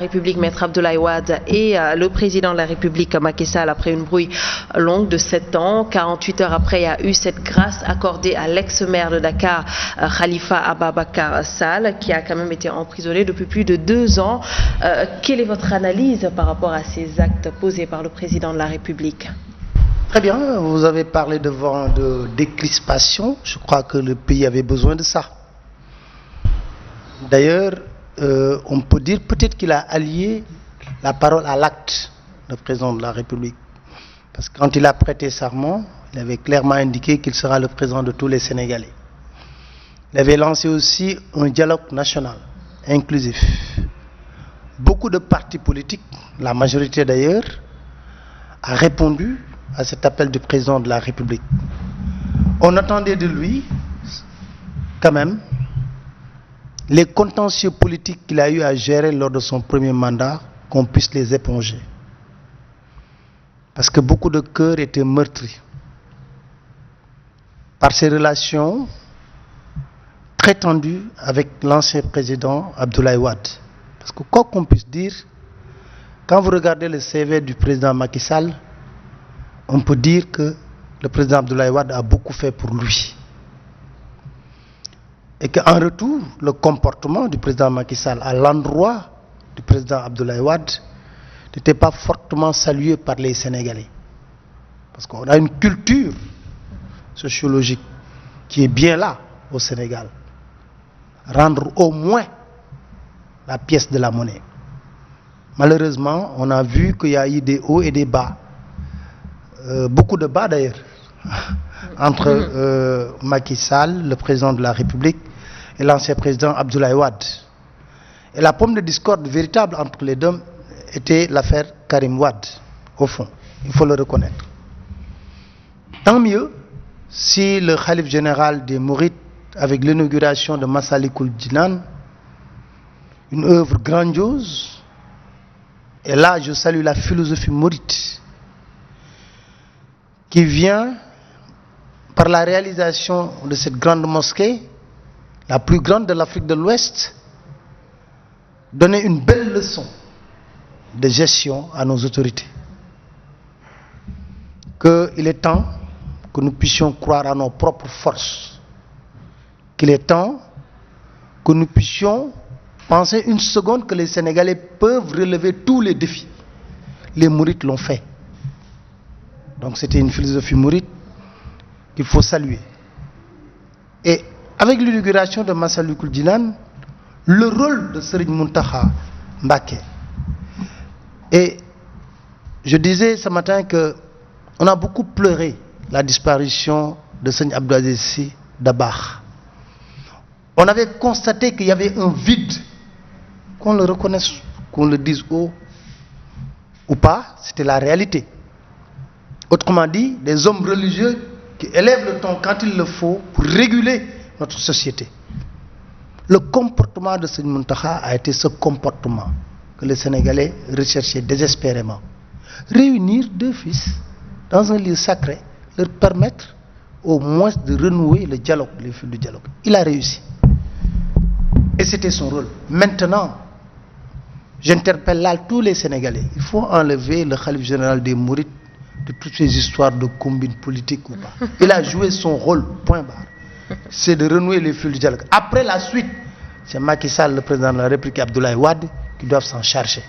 République, Maître Abdoulaye Wade et le président de la République, Macky Sall, après une brouille longue de 7 ans. 48 heures après, il y a eu cette grâce accordée à l'ex-maire de Dakar, Khalifa Ababacar Sall, qui a quand même été emprisonné depuis plus de 2 ans. Quelle est votre analyse par rapport à ces actes posés par le président de la République? Très bien, vous avez parlé de décrispation. Je crois que le pays avait besoin de ça. D'ailleurs, on peut dire peut-être qu'il a allié la parole à l'acte, le président de la République. Parce que quand il a prêté serment, il avait clairement indiqué qu'il sera le président de tous les Sénégalais. Il avait lancé aussi un dialogue national, inclusif. Beaucoup de partis politiques, la majorité d'ailleurs, a répondu à cet appel du président de la République. On attendait de lui, quand même, les contentieux politiques qu'il a eu à gérer lors de son premier mandat, qu'on puisse les éponger. Parce que beaucoup de cœurs étaient meurtris par ses relations très tendues avec l'ancien président Abdoulaye Wade. Parce que quoi qu'on puisse dire, quand vous regardez le CV du président Macky Sall, on peut dire que le président Abdoulaye Wade a beaucoup fait pour lui. Et qu'en retour, le comportement du président Macky Sall à l'endroit du président Abdoulaye Wade n'était pas fortement salué par les Sénégalais. Parce qu'on a une culture sociologique qui est bien là au Sénégal. Rendre au moins la pièce de la monnaie. Malheureusement, on a vu qu'il y a eu des hauts et des bas. Beaucoup de bas d'ailleurs. Entre Macky Sall, le président de la République, et l'ancien président Abdoulaye Wade. Et la pomme de discorde véritable entre les deux était l'affaire Karim Wade, au fond. Il faut le reconnaître. Tant mieux si le Khalife général des Mourides, avec l'inauguration de Massalikul Jinan, une œuvre grandiose, et là je salue la philosophie mouride, qui vient par la réalisation de cette grande mosquée, la plus grande de l'Afrique de l'Ouest, donner une belle leçon de gestion à nos autorités. Qu'il est temps que nous puissions croire à nos propres forces. Qu'il est temps que nous puissions penser une seconde que les Sénégalais peuvent relever tous les défis. Les Mourides l'ont fait. Donc c'était une philosophie mouride qu'il faut saluer. Et avec l'inauguration de Massalikul Jinan, le rôle de Serigne Mountakha Mbacké. Et je disais ce matin qu'on a beaucoup pleuré la disparition de Serigne Abdou Aziz Sy Dabakh. On avait constaté qu'il y avait un vide, qu'on le reconnaisse, qu'on le dise haut ou pas, c'était la réalité. Autrement dit, des hommes religieux qui élèvent le ton quand il le faut pour réguler notre société. Le comportement de Serigne Mountakha a été ce comportement que les Sénégalais recherchaient désespérément. Réunir 2 fils dans un lieu sacré, leur permettre au moins de renouer le dialogue, les fils du dialogue. Il a réussi. Et c'était son rôle. Maintenant, j'interpelle là tous les Sénégalais. Il faut enlever le khalife général des Mourides de toutes ces histoires de combines politiques ou pas. Il a joué son rôle, point barre. C'est de renouer les fils du dialogue. Après la suite, c'est Macky Sall, le président de la République, Abdoulaye Wade, qui doivent s'en charger.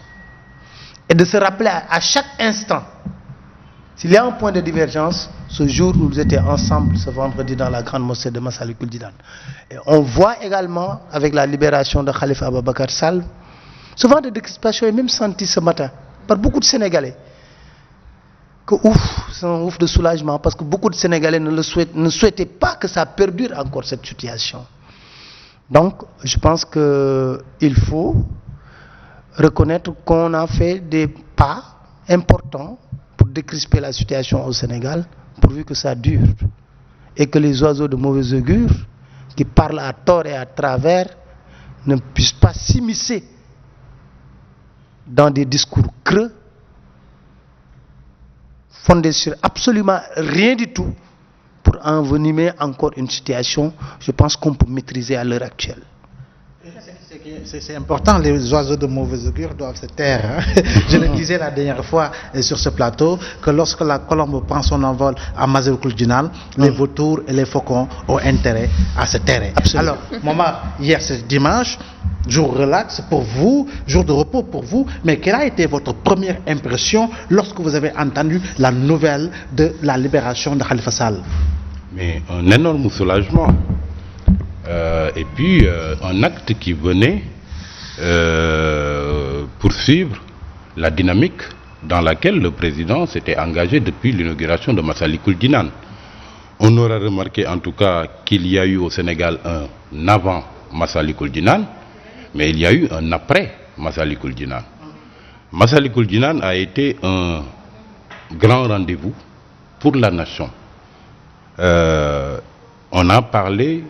Et de se rappeler à chaque instant, s'il y a un point de divergence, ce jour où nous étions ensemble, ce vendredi, dans la grande mosquée de Massalikul Jinan. Et on voit également, avec la libération de Khalifa Ababacar Sall, ce vent de décrispation est même senti ce matin par beaucoup de Sénégalais. Que ouf, c'est un ouf de soulagement, parce que beaucoup de Sénégalais ne souhaitaient pas que ça perdure encore cette situation. Donc, je pense qu'il faut reconnaître qu'on a fait des pas importants pour décrisper la situation au Sénégal, pourvu que ça dure. Et que les oiseaux de mauvais augure, qui parlent à tort et à travers, ne puissent pas s'immiscer dans des discours creux, fondés sur absolument rien du tout, pour envenimer encore une situation, je pense qu'on peut maîtriser à l'heure actuelle. C'est C'est important, les oiseaux de mauvaise augure doivent se taire. Hein. Je le disais la dernière fois sur ce plateau, que lorsque la colombe prend son envol à Mazerkul Djinan, les vautours et les faucons ont intérêt à se taire. Absolument. Alors, maman, hier c'est dimanche, jour relax pour vous, jour de repos pour vous, mais quelle a été votre première impression lorsque vous avez entendu la nouvelle de la libération de Khalifa Sall? Mais un énorme soulagement. Et puis un acte qui venait poursuivre la dynamique dans laquelle le président s'était engagé depuis l'inauguration de Massalikul Jinan. On aura remarqué en tout cas qu'il y a eu au Sénégal un avant Massalikul Jinan, mais il y a eu un après Massalikul Jinan. Massalikul Jinan a été un grand rendez-vous pour la nation. On a parlé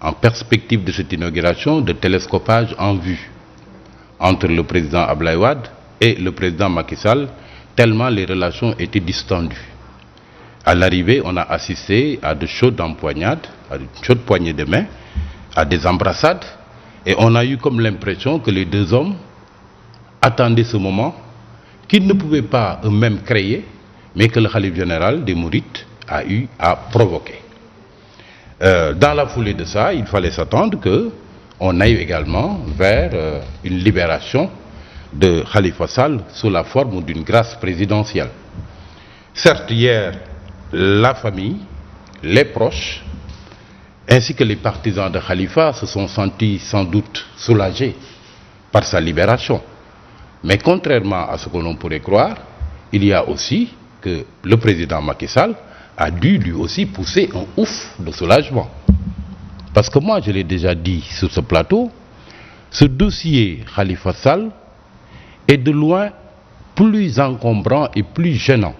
en perspective de cette inauguration de télescopage en vue entre le président Abdoulaye Wade et le président Macky Sall, tellement les relations étaient distendues. À l'arrivée, on a assisté à de chaudes empoignades, à de chaudes poignées de main, à des embrassades, et on a eu comme l'impression que les deux hommes attendaient ce moment qu'ils ne pouvaient pas eux-mêmes créer, mais que le khalife général des Mourides a eu à provoquer. Dans la foulée de ça, il fallait s'attendre qu'on aille également vers une libération de Khalifa Sall sous la forme d'une grâce présidentielle. Certes, hier, la famille, les proches, ainsi que les partisans de Khalifa se sont sentis sans doute soulagés par sa libération. Mais contrairement à ce que l'on pourrait croire, il y a aussi que le président Macky Sall a dû lui aussi pousser un ouf de soulagement. Parce que moi, je l'ai déjà dit sur ce plateau, ce dossier Khalifa Sall est de loin plus encombrant et plus gênant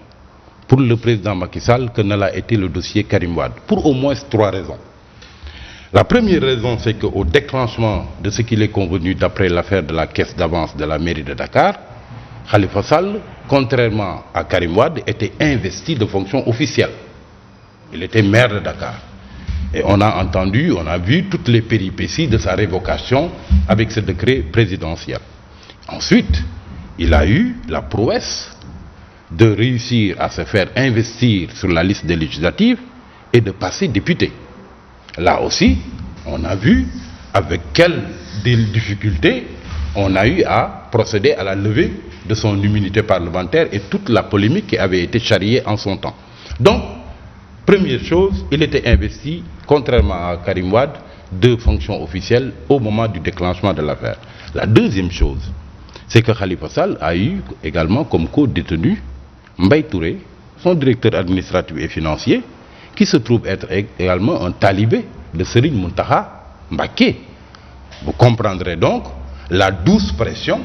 pour le président Macky Sall que ne l'a été le dossier Karim Wade, pour au moins 3 raisons. La première raison, c'est qu'au déclenchement de ce qu'il est convenu d'après l'affaire de la caisse d'avance de la mairie de Dakar, Khalifa Sall, contrairement à Karim Wade, était investi de fonctions officielles. Il était maire de Dakar. Et on a entendu, on a vu toutes les péripéties de sa révocation avec ce décret présidentiel. Ensuite, il a eu la prouesse de réussir à se faire investir sur la liste des législatives et de passer député. Là aussi, on a vu avec quelles difficultés on a eu à procéder à la levée de son immunité parlementaire et toute la polémique qui avait été charriée en son temps. Donc, première chose, il était investi, contrairement à Karim Wade, de fonctions officielles au moment du déclenchement de l'affaire. La deuxième chose, c'est que Khalifa Sall a eu également comme co-détenu Mbaye Touré, son directeur administratif et financier, qui se trouve être également un talibé de Serigne Mountakha Mbacké. Vous comprendrez donc la douce pression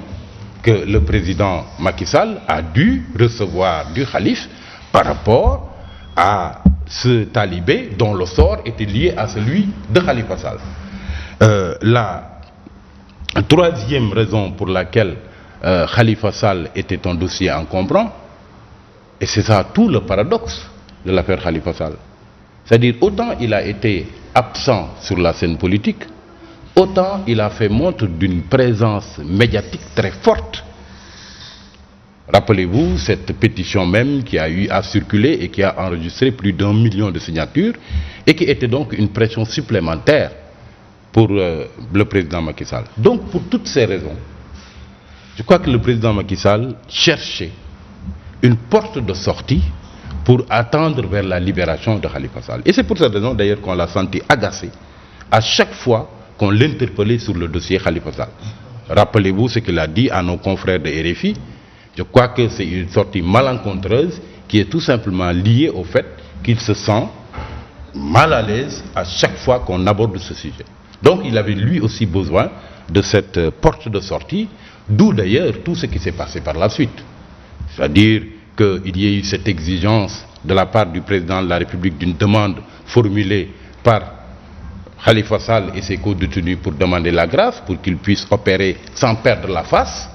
que le président Macky Sall a dû recevoir du khalife par rapport à ce talibé dont le sort était lié à celui de Khalifa Sall. La troisième raison pour laquelle Khalifa Sall était un dossier encombrant, et c'est ça tout le paradoxe de l'affaire Khalifa Sall. C'est-à-dire, autant il a été absent sur la scène politique, autant il a fait montre d'une présence médiatique très forte. Rappelez-vous cette pétition même qui a eu à circuler et qui a enregistré plus d'1 million de signatures et qui était donc une pression supplémentaire pour le président Macky Sall. Donc, pour toutes ces raisons, je crois que le président Macky Sall cherchait une porte de sortie pour attendre vers la libération de Khalifa Sall. Et c'est pour cette raison d'ailleurs qu'on l'a senti agacé à chaque fois qu'on l'interpellait sur le dossier Khalifa Sall. Rappelez-vous ce qu'il a dit à nos confrères de RFI. Je crois que c'est une sortie malencontreuse qui est tout simplement liée au fait qu'il se sent mal à l'aise à chaque fois qu'on aborde ce sujet. Donc il avait lui aussi besoin de cette porte de sortie, d'où d'ailleurs tout ce qui s'est passé par la suite. C'est-à-dire qu'il y ait eu cette exigence de la part du président de la République d'une demande formulée par Khalifa Sall et ses co-détenus pour demander la grâce, pour qu'ils puissent opérer sans perdre la face.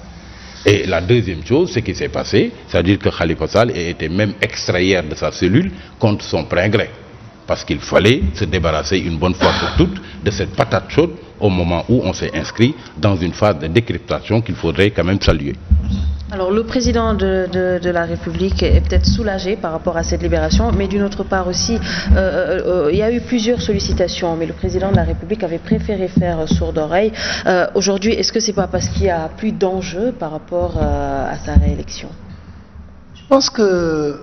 Et la deuxième chose, ce qui s'est passé, c'est-à-dire que Khalifa Sall a été même extrait de sa cellule contre son plein gré. parce qu'il fallait se débarrasser une bonne fois pour toutes de cette patate chaude au moment où on s'est inscrit dans une phase de décryptation qu'il faudrait quand même saluer. Alors le président de la République est peut-être soulagé par rapport à cette libération, mais d'une autre part aussi, il y a eu plusieurs sollicitations, mais le président de la République avait préféré faire sourde oreille. Aujourd'hui, est-ce que c'est pas parce qu'il y a plus d'enjeux par rapport à sa réélection? Je pense que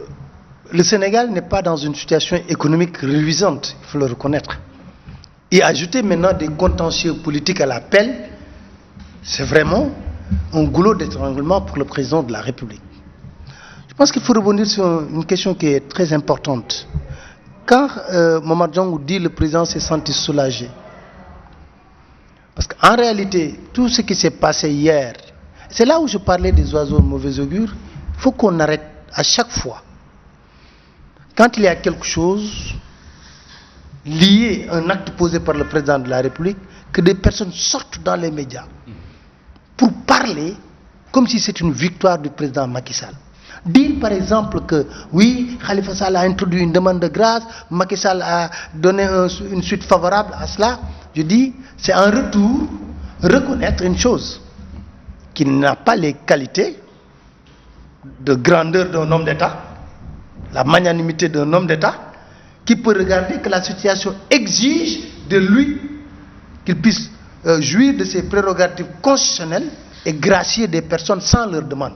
le Sénégal n'est pas dans une situation économique reluisante, il faut le reconnaître. Et ajouter maintenant des contentieux politiques à l'appel, c'est vraiment un goulot d'étranglement pour le président de la République. Je pense qu'il faut rebondir sur une question qui est très importante. Quand Momad Jong dit le président s'est senti soulagé, parce qu'en réalité, tout ce qui s'est passé hier, c'est là où je parlais des oiseaux de mauvais augure, il faut qu'on arrête à chaque fois. Quand il y a quelque chose lié à un acte posé par le président de la République, que des personnes sortent dans les médias pour parler comme si c'était une victoire du président Macky Sall. Dire par exemple que oui, Khalifa Sall a introduit une demande de grâce, Macky Sall a donné une suite favorable à cela, je dis, c'est en retour reconnaître une chose, qu'il n'a pas les qualités de grandeur d'un homme d'État, la magnanimité d'un homme d'État, qui peut regarder que la situation exige de lui qu'il puisse jouir de ses prérogatives constitutionnelles et gracier des personnes sans leur demande.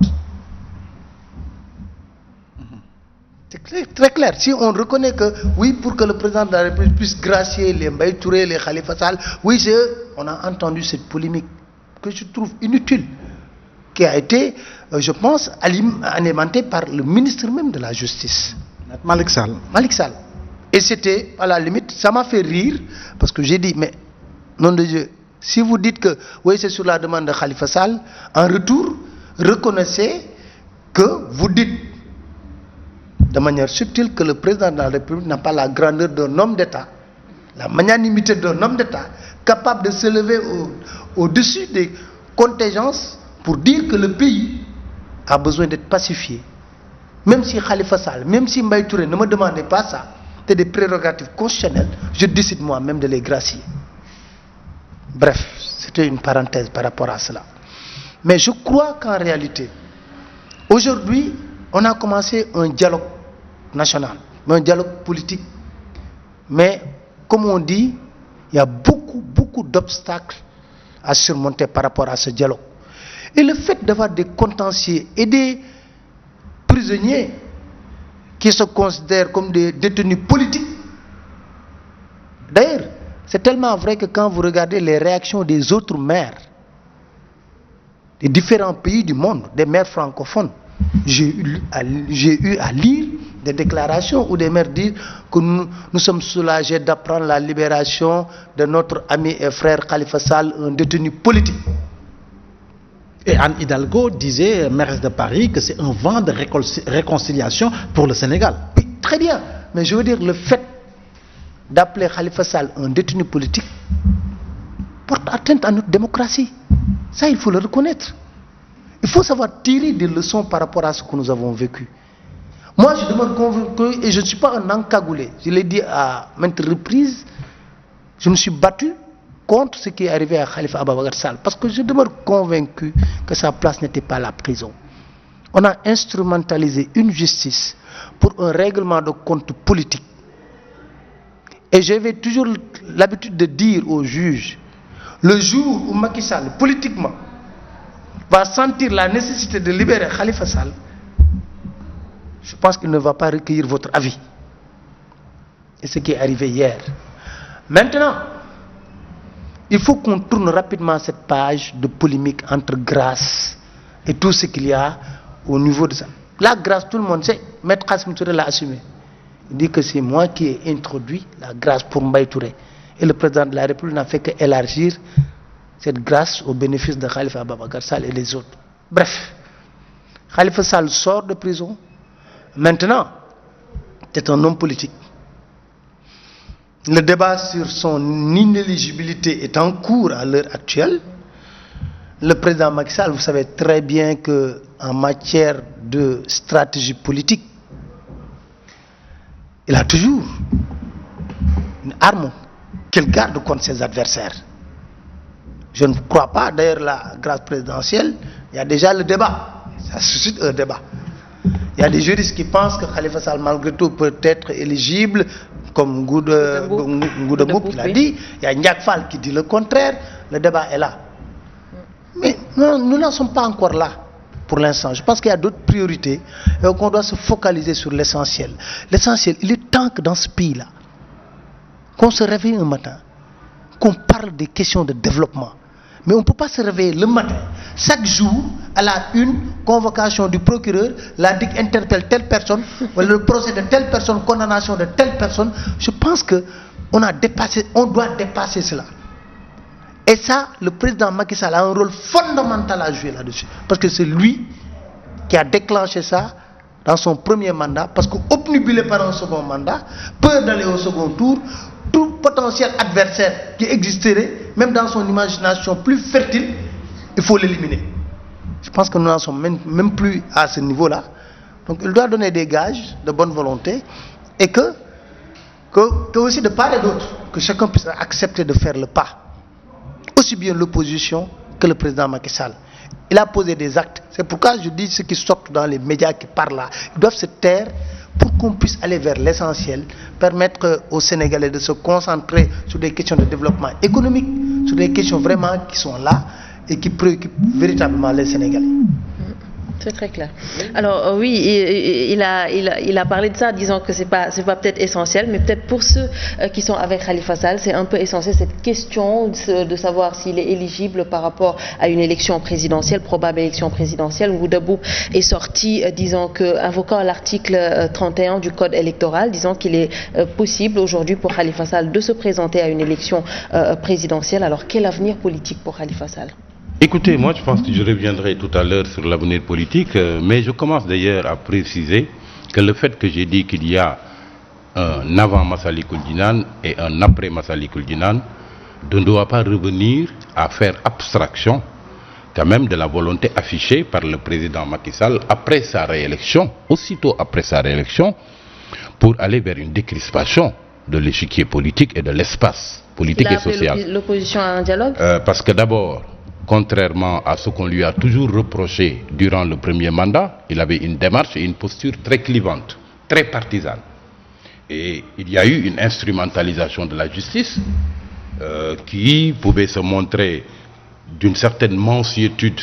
C'est très clair. Si on reconnaît que, oui, pour que le président de la République puisse gracier les Mbaye Touré, les Khalifa Sall, oui, c'est eux, on a entendu cette polémique que je trouve inutile, qui a été, je pense, alimentée par le ministre même de la Justice. Malick Sall. Malick Sall. Et c'était, à la limite, ça m'a fait rire, parce que j'ai dit, mais, nom de Dieu, si vous dites que, oui, c'est sur la demande de Khalifa Sall, en retour, reconnaissez que vous dites, de manière subtile, que le président de la République n'a pas la grandeur d'un homme d'État, la magnanimité d'un homme d'État, capable de se lever au-dessus des contingences pour dire que le pays a besoin d'être pacifié. Même si Khalifa Sall, même si Mbaye Touré ne me demandait pas ça, c'est des prérogatives constitutionnelles, je décide moi-même de les gracier. Bref, c'était une parenthèse par rapport à cela. Mais je crois qu'en réalité, aujourd'hui, on a commencé un dialogue national, un dialogue politique. Mais, comme on dit, il y a beaucoup d'obstacles à surmonter par rapport à ce dialogue. Et le fait d'avoir des contentieux et des prisonniers qui se considèrent comme des détenus politiques, d'ailleurs, c'est tellement vrai que quand vous regardez les réactions des autres maires des différents pays du monde, des maires francophones, j'ai eu à lire des déclarations où des maires disent que nous sommes soulagés d'apprendre la libération de notre ami et frère Khalifa Sall, un détenu politique. Et Anne Hidalgo disait, mairesse de Paris, que c'est un vent de réconciliation pour le Sénégal. Oui, très bien, mais je veux dire, le fait d'appeler Khalifa Sall un détenu politique porte atteinte à notre démocratie. Ça, il faut le reconnaître. Il faut savoir tirer des leçons par rapport à ce que nous avons vécu. Moi, je demeure convaincu, et je ne suis pas un encagoulé. Je l'ai dit à maintes reprises, je me suis battu contre ce qui est arrivé à Khalifa Ababacar Sall, parce que je demeure convaincu que sa place n'était pas la prison. On a instrumentalisé une justice pour un règlement de compte politique. Et j'avais toujours l'habitude de dire aux juges, le jour où Macky Sall, politiquement, va sentir la nécessité de libérer Khalifa Sall, je pense qu'il ne va pas recueillir votre avis. Et ce qui est arrivé hier. Maintenant, il faut qu'on tourne rapidement cette page de polémique entre grâce et tout ce qu'il y a au niveau de ça. La grâce, tout le monde sait, Maître Kassim Touré l'a assumé. Il dit que c'est moi qui ai introduit la grâce pour Mbaye Touré. Et le président de la République n'a fait qu'élargir cette grâce au bénéfice de Khalifa Ababacar Sall et les autres. Bref, Khalifa Sall sort de prison. Maintenant, c'est un homme politique. Le débat sur son inéligibilité est en cours à l'heure actuelle. Le président Macky Sall, vous savez très bien qu'en matière de stratégie politique, il a toujours arme qu'il garde contre ses adversaires. Je ne crois pas, d'ailleurs, la grâce présidentielle, il y a déjà le débat. Ça suscite un débat. Il y a des juristes qui pensent que Khalifa Sall, malgré tout, peut être éligible, comme Ngouda-Mboup l'a dit. Il y a Ndiak Fall qui dit le contraire. Le débat est là. Mais nous n'en sommes pas encore là pour l'instant. Je pense qu'il y a d'autres priorités et qu'on doit se focaliser sur l'essentiel. L'essentiel, il est temps que dans ce pays-là, qu'on se réveille un matin, qu'on parle des questions de développement. Mais on ne peut pas se réveiller le matin, chaque jour, à la une, convocation du procureur, la DIC interpelle telle personne, le procès de telle personne, condamnation de telle personne. Je pense qu'on doit dépasser cela. Et ça, le président Macky Sall a un rôle fondamental à jouer là-dessus. Parce que c'est lui qui a déclenché ça dans son premier mandat, parce qu'obnubilé par un second mandat, peur d'aller au second tour, tout potentiel adversaire qui existerait, même dans son imagination plus fertile, il faut l'éliminer. Je pense que nous n'en sommes même plus à ce niveau-là. Donc il doit donner des gages de bonne volonté et que aussi de part et d'autre, que chacun puisse accepter de faire le pas. Aussi bien l'opposition que le président Macky Sall. Il a posé des actes. C'est pourquoi je dis ceux qui sortent dans les médias, qui parlent là, ils doivent se taire pour qu'on puisse aller vers l'essentiel, permettre aux Sénégalais de se concentrer sur des questions de développement économique, sur des questions vraiment qui sont là et qui préoccupent véritablement les Sénégalais. C'est très clair. Alors oui, il a parlé de ça, disant que c'est pas peut-être essentiel, mais peut-être pour ceux qui sont avec Khalifa Sall, c'est un peu essentiel cette question de savoir s'il est éligible par rapport à une élection présidentielle, probable élection présidentielle. Ngouda Mboup est sorti invoquant l'article 31 du Code électoral, disant qu'il est possible aujourd'hui pour Khalifa Sall de se présenter à une élection présidentielle. Alors quel avenir politique pour Khalifa Sall? Écoutez, moi je pense que je reviendrai tout à l'heure sur l'avenir politique, mais je commence d'ailleurs à préciser que le fait que j'ai dit qu'il y a un avant Massalikul Jinan et un après Massalikul Jinan ne doit pas revenir à faire abstraction quand même de la volonté affichée par le président Macky Sall après sa réélection, aussitôt après sa réélection, pour aller vers une décrispation de l'échiquier politique et de l'espace politique et social. L'opposition à un dialogue parce que d'abord, contrairement à ce qu'on lui a toujours reproché durant le premier mandat, il avait une démarche et une posture très clivante, très partisane. Et il y a eu une instrumentalisation de la justice qui pouvait se montrer d'une certaine mansuétude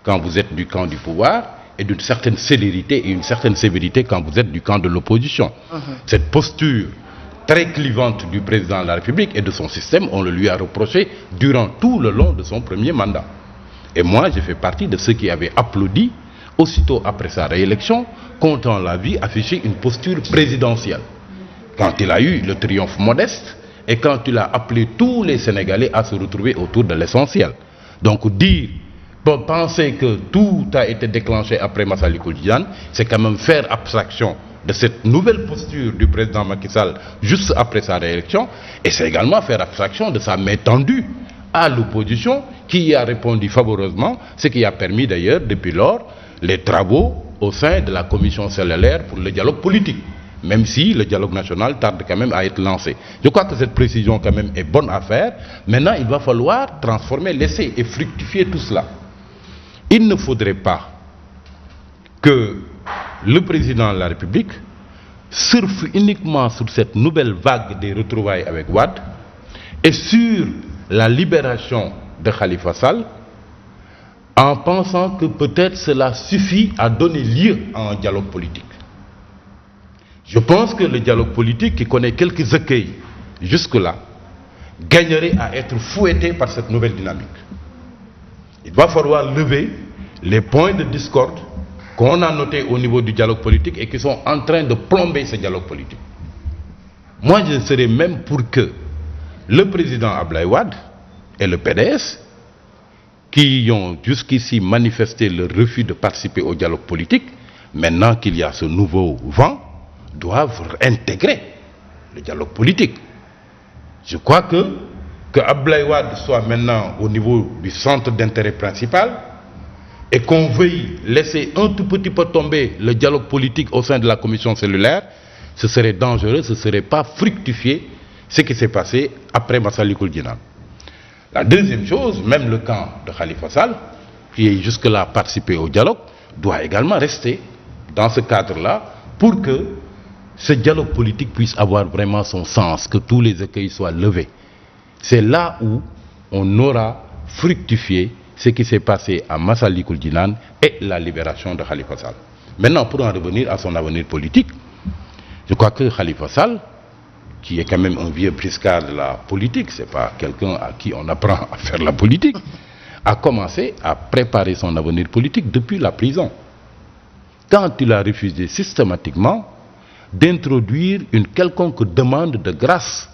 quand vous êtes du camp du pouvoir et d'une certaine célérité et une certaine sévérité quand vous êtes du camp de l'opposition. Cette posture très clivante du président de la République et de son système, on le lui a reproché durant tout le long de son premier mandat. Et moi, j'ai fait partie de ceux qui avaient applaudi, aussitôt après sa réélection, quand on l'a vu afficher une posture présidentielle. Quand il a eu le triomphe modeste et quand il a appelé tous les Sénégalais à se retrouver autour de l'essentiel. Donc penser que tout a été déclenché après Massalikul Jinan, c'est quand même faire abstraction de cette nouvelle posture du président Macky Sall juste après sa réélection, et c'est également faire abstraction de sa main tendue à l'opposition qui y a répondu favorablement, ce qui a permis d'ailleurs depuis lors les travaux au sein de la commission cellulaire pour le dialogue politique, même si le dialogue national tarde quand même à être lancé. Je crois que cette précision quand même est bonne à faire. Maintenant, il va falloir transformer, laisser et fructifier tout cela. Il ne faudrait pas que le président de la République surfe uniquement sur cette nouvelle vague des retrouvailles avec Wade et sur la libération de Khalifa Sall en pensant que peut-être cela suffit à donner lieu à un dialogue politique. Je pense que le dialogue politique, qui connaît quelques écueils jusque-là, gagnerait à être fouetté par cette nouvelle dynamique. Il va falloir lever les points de discorde qu'on a notés au niveau du dialogue politique et qui sont en train de plomber ce dialogue politique. Moi, je serais même pour que le président Abdoulaye Wade et le PDS, qui ont jusqu'ici manifesté le refus de participer au dialogue politique, maintenant qu'il y a ce nouveau vent, doivent intégrer le dialogue politique. Je crois que Abdoulaye Wade soit maintenant au niveau du centre d'intérêt principal et qu'on veuille laisser un tout petit peu tomber le dialogue politique au sein de la commission cellulaire, ce serait dangereux, ce ne serait pas fructifié, ce qui s'est passé après Massalikul Jinan. La deuxième chose, même le camp de Khalifa Sall, qui est jusque-là participé au dialogue, doit également rester dans ce cadre-là pour que ce dialogue politique puisse avoir vraiment son sens, que tous les écueils soient levés. C'est là où on aura fructifié ce qui s'est passé à Massalikul Jinan et la libération de Khalifa Sall. Maintenant, pour en revenir à son avenir politique, je crois que Khalifa Sall, qui est quand même un vieux briscard de la politique, c'est pas quelqu'un à qui on apprend à faire la politique, a commencé à préparer son avenir politique depuis la prison. Quand il a refusé systématiquement d'introduire une quelconque demande de grâce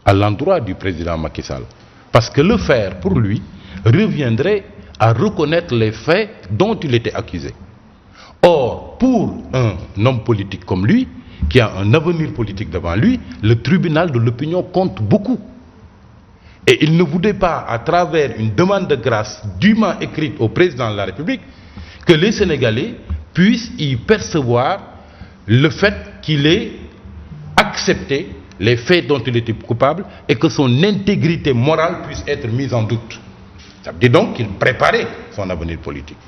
à l'endroit du président Macky Sall. Parce que le faire, pour lui, reviendrait à reconnaître les faits dont il était accusé. Or, pour un homme politique comme lui, qui a un avenir politique devant lui, le tribunal de l'opinion compte beaucoup. Et il ne voulait pas, à travers une demande de grâce dûment écrite au président de la République, que les Sénégalais puissent y percevoir le fait qu'il ait accepté les faits dont il était coupable et que son intégrité morale puisse être mise en doute. Ça veut dire donc qu'il préparait son avenir politique.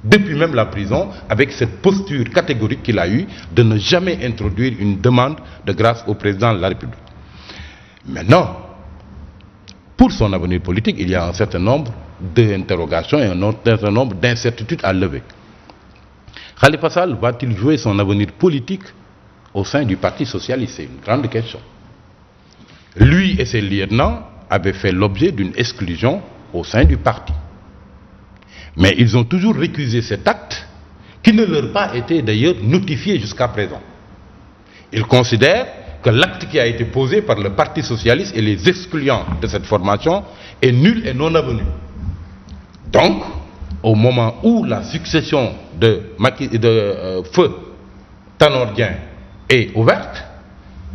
Depuis même la prison, avec cette posture catégorique qu'il a eue de ne jamais introduire une demande de grâce au président de la République. Maintenant, pour son avenir politique, il y a un certain nombre d'interrogations et un certain nombre d'incertitudes à lever. Khalifa Sall va-t-il jouer son avenir politique au sein du Parti socialiste? C'est une grande question. Lui et ses lieutenants avaient fait l'objet d'une exclusion au sein du parti. Mais ils ont toujours récusé cet acte qui ne leur a pas été d'ailleurs notifié jusqu'à présent. Ils considèrent que l'acte qui a été posé par le Parti socialiste et les excluants de cette formation est nul et non avenu. Donc, au moment où la succession de Feu Tanor Dieng est ouverte,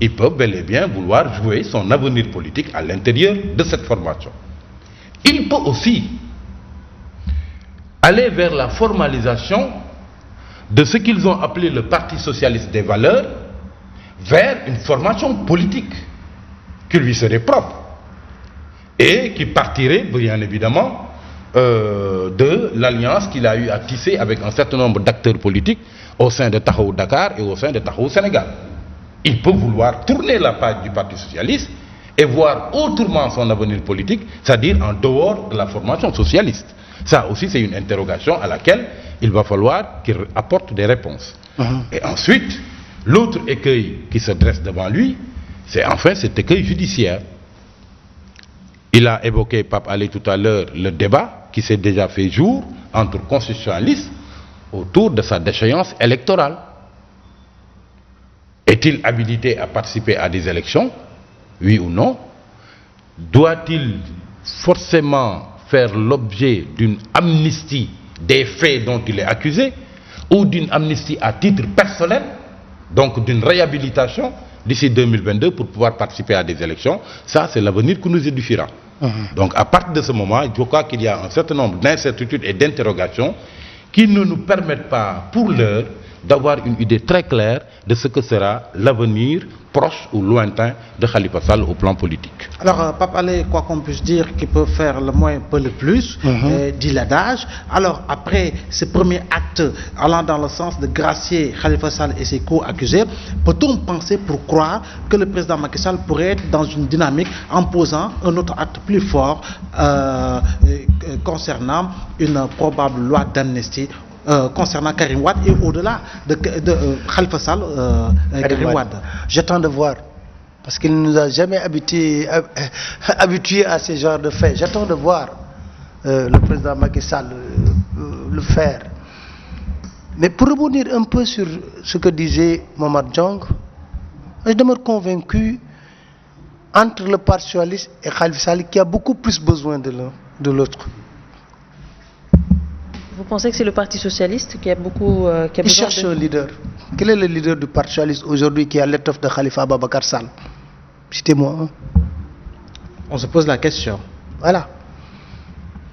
ils peuvent bel et bien vouloir jouer son avenir politique à l'intérieur de cette formation. Il peut aussi aller vers la formalisation de ce qu'ils ont appelé le Parti socialiste des valeurs, vers une formation politique qui lui serait propre et qui partirait bien évidemment de l'alliance qu'il a eu à tisser avec un certain nombre d'acteurs politiques au sein de Taxawu Dakar et au sein de Taxawu Sénégal. Il peut vouloir tourner la page du Parti socialiste et voir autrement son avenir politique, c'est-à-dire en dehors de la formation socialiste. Ça aussi, c'est une interrogation à laquelle il va falloir qu'il apporte des réponses. Et ensuite, l'autre écueil qui se dresse devant lui, c'est enfin cet écueil judiciaire. Il a évoqué, Pape Alé, tout à l'heure, le débat qui s'est déjà fait jour entre constitutionnalistes autour de sa déchéance électorale. Est-il habilité à participer à des élections? Oui ou non? Doit-il forcément faire l'objet d'une amnistie des faits dont il est accusé ou d'une amnistie à titre personnel, donc d'une réhabilitation d'ici 2022 pour pouvoir participer à des élections? Ça, c'est l'avenir que nous édifiera. Donc à partir de ce moment, je crois qu'il y a un certain nombre d'incertitudes et d'interrogations qui ne nous permettent pas, pour l'heure, d'avoir une idée très claire de ce que sera l'avenir proche ou lointain de Khalifa Sall au plan politique. Alors, Pape Alé, quoi qu'on puisse dire, qu'il peut faire le moins peut le plus, dit l'adage. Alors, après ce premier acte allant dans le sens de gracier Khalifa Sall et ses co-accusés, peut-on penser pour croire que le président Macky Sall pourrait être dans une dynamique en posant un autre acte plus fort concernant une probable loi d'amnistie concernant Karim Wade et au-delà de Khalifa Sall, Karim Wade? J'attends de voir, parce qu'il ne nous a jamais habitués à ce genre de faits. J'attends de voir le président Macky Sall le faire. Mais pour rebondir un peu sur ce que disait Momar Diong, je demeure convaincu, entre le Parti socialiste et Khalifa Sall, qui a beaucoup plus besoin de l'un de l'autre. Vous pensez que c'est le Parti socialiste qui a beaucoup qui a Il cherche un leader. Quel est le leader du Parti socialiste aujourd'hui qui a l'étoffe de Khalifa Ababakar Sall? Citez-moi. On se pose la question. Voilà.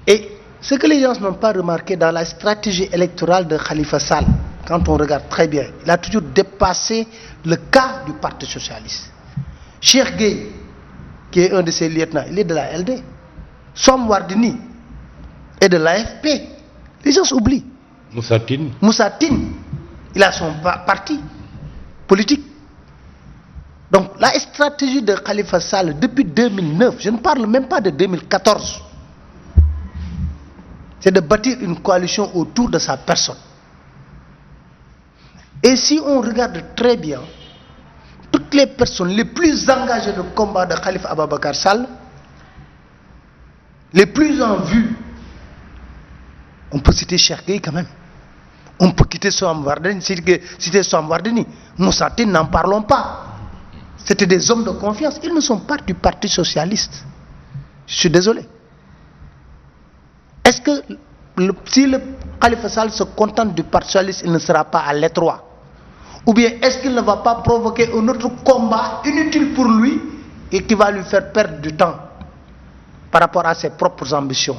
Et ce que les gens n'ont pas remarqué dans la stratégie électorale de Khalifa Sall, quand on regarde très bien, il a toujours dépassé le cas du Parti socialiste. Cheikh Gueye, qui est un de ses lieutenants, il est de la LD. Soham Wardini est de l'AFP. Les gens oublient. Moussa Tine, il a son parti politique. Donc la stratégie de Khalifa Sall depuis 2009, je ne parle même pas de 2014, c'est de bâtir une coalition autour de sa personne. Et si on regarde très bien, toutes les personnes les plus engagées dans le combat de Khalifa Ababakar Sall, les plus en vue, on peut citer Cheikh Gueye quand même. On peut quitter Soham Wardini, citer Soham Wardini. Moussa Tine, n'en parlons pas. C'était des hommes de confiance. Ils ne sont pas du Parti socialiste. Je suis désolé. Est-ce que si le Khalifa Sall se contente du Parti socialiste, il ne sera pas à l'étroit? Ou bien est-ce qu'il ne va pas provoquer un autre combat inutile pour lui et qui va lui faire perdre du temps par rapport à ses propres ambitions?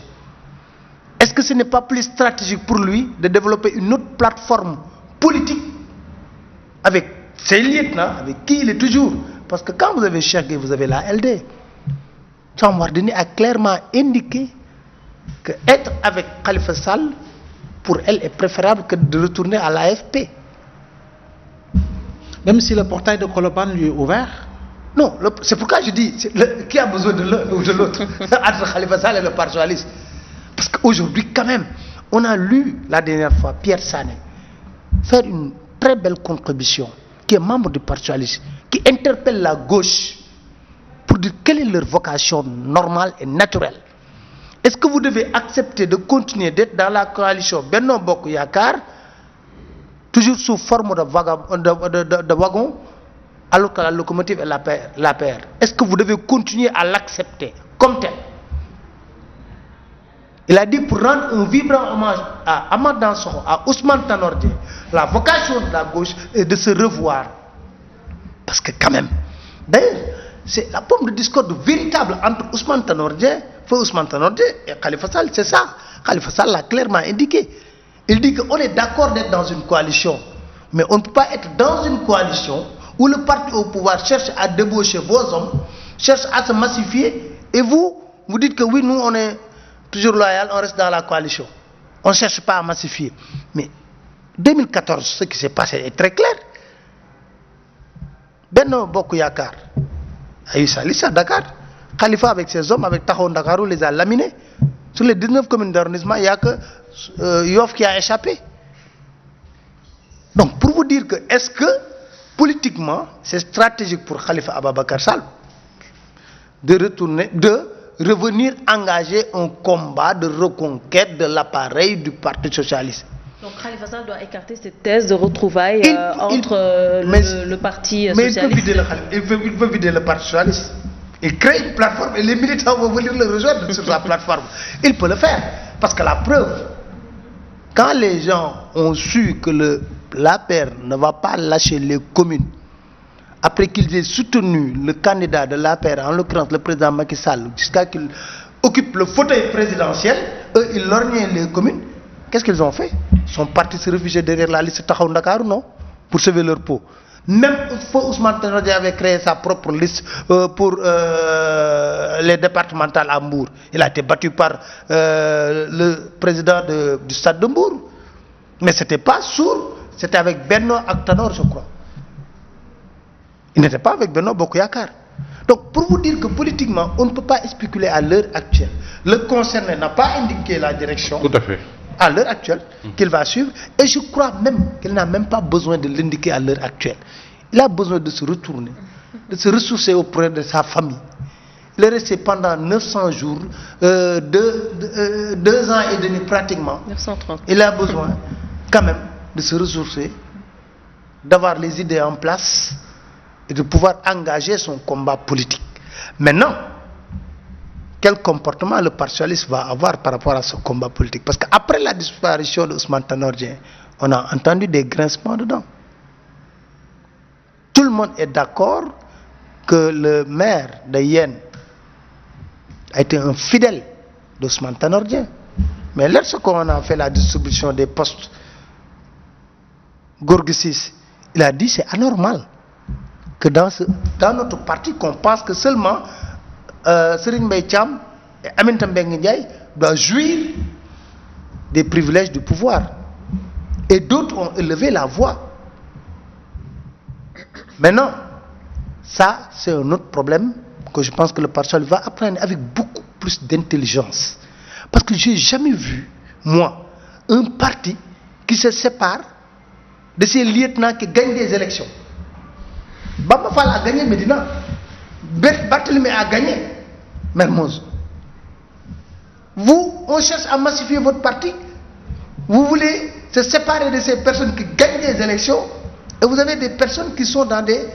Est-ce que ce n'est pas plus stratégique pour lui de développer une autre plateforme politique avec ses lieutenants, avec qui il est toujours? Parce que quand vous avez Cheikh Gueye, vous avez la LD. Soham Wardini a clairement indiqué que être avec Khalifa Sall, pour elle, est préférable que de retourner à l'AFP. Même si le portail de Colobane lui est ouvert? Non, c'est pourquoi je dis, qui a besoin de l'un ou de l'autre entre Khalifa Sall et le Parti socialiste? Parce qu'aujourd'hui, quand même, on a lu la dernière fois Pierre Sané faire une très belle contribution, qui est membre du Parti socialiste, qui interpelle la gauche pour dire quelle est leur vocation normale et naturelle. Est-ce que vous devez accepter de continuer d'être dans la coalition Benno Bokk Yakaar, toujours sous forme de wagon, alors que la locomotive est l'APR? Est-ce que vous devez continuer à l'accepter comme tel? Il a dit, pour rendre un vibrant hommage à Amath Dansokho, à Ousmane Tanor Dieng, la vocation de la gauche est de se revoir. Parce que quand même, d'ailleurs, c'est la pomme de discorde véritable entre Ousmane Tanor Dieng, et Khalifa Sall, c'est ça. Khalifa Sall l'a clairement indiqué. Il dit qu'on est d'accord d'être dans une coalition, mais on ne peut pas être dans une coalition où le parti au pouvoir cherche à débaucher vos hommes, cherche à se massifier, et vous dites que oui, nous on est toujours loyal, on reste dans la coalition. On ne cherche pas à massifier. Mais 2014, ce qui s'est passé est très clair. Benno Bokk Yakaar a eu sa liste à Dakar. Khalifa avec ses hommes, avec Taxawu Ndakaaru, les a laminés. Sur les 19 communes d'arrondissement, il n'y a que Yoff qui a échappé. Donc pour vous dire que, est-ce que politiquement c'est stratégique pour Khalifa Ababakar Sall de revenir engager un combat de reconquête de l'appareil du Parti socialiste? Donc Khalifa Sall doit écarter cette thèse de retrouvailles entre le Parti socialiste. Mais il veut vider le Parti socialiste. Il crée une plateforme et les militants vont venir le rejoindre sur la plateforme. Il peut le faire. Parce que la preuve, quand les gens ont su que l'APR ne va pas lâcher les communes, après qu'ils aient soutenu le candidat de l'APR, en l'occurrence le président Macky Sall, jusqu'à qu'il occupe le fauteuil présidentiel, eux, ils lorgnaient les communes. Qu'est-ce qu'ils ont fait? Ils sont partis se réfugier derrière la liste Taxawu Ndakaaru, non? Pour sauver leur peau. Même Ousmane Tanor Dieng avait créé sa propre liste pour les départementales à Mbour. Il a été battu par le président du stade de Mbour. Mais c'était pas sourd, c'était avec Benno ak Tanor, je crois. Il n'était pas avec Benno Bokk Yakaar. Donc pour vous dire que politiquement, on ne peut pas spéculer à l'heure actuelle. Le concerné n'a pas indiqué la direction. Tout à fait. À l'heure actuelle, qu'il va suivre, et je crois même qu'il n'a même pas besoin de l'indiquer à l'heure actuelle. Il a besoin de se retourner, de se ressourcer auprès de sa famille. Il est resté pendant 900 jours, 2 ans et demi pratiquement. 930. Il a besoin quand même de se ressourcer, d'avoir les idées en place et de pouvoir engager son combat politique. Maintenant, quel comportement le Parti socialiste va avoir par rapport à ce combat politique? Parce qu'après la disparition de Ousmane Tanor Dieng, on a entendu des grincements dedans. Tout le monde est d'accord que le maire de Yène a été un fidèle d'Ousmane Tanor Dieng. Mais lorsqu'on a fait la distribution des postes, Gorgui Ciss, il a dit c'est anormal. que dans notre parti qu'on pense que seulement Serigne Mbaye Thiam et Aminata Mbengue Ndiaye doivent jouir des privilèges du pouvoir. Et d'autres ont élevé la voix. Maintenant, ça c'est un autre problème que je pense que le Parti socialiste va apprendre avec beaucoup plus d'intelligence. Parce que je n'ai jamais vu, moi, un parti qui se sépare de ces lieutenants qui gagnent des élections. Bamba Fall a gagné Médina. Barthélemy a gagné Mermoz. Vous, on cherche à massifier votre parti. Vous voulez se séparer de ces personnes qui gagnent des élections. Et vous avez des personnes qui sont dans des,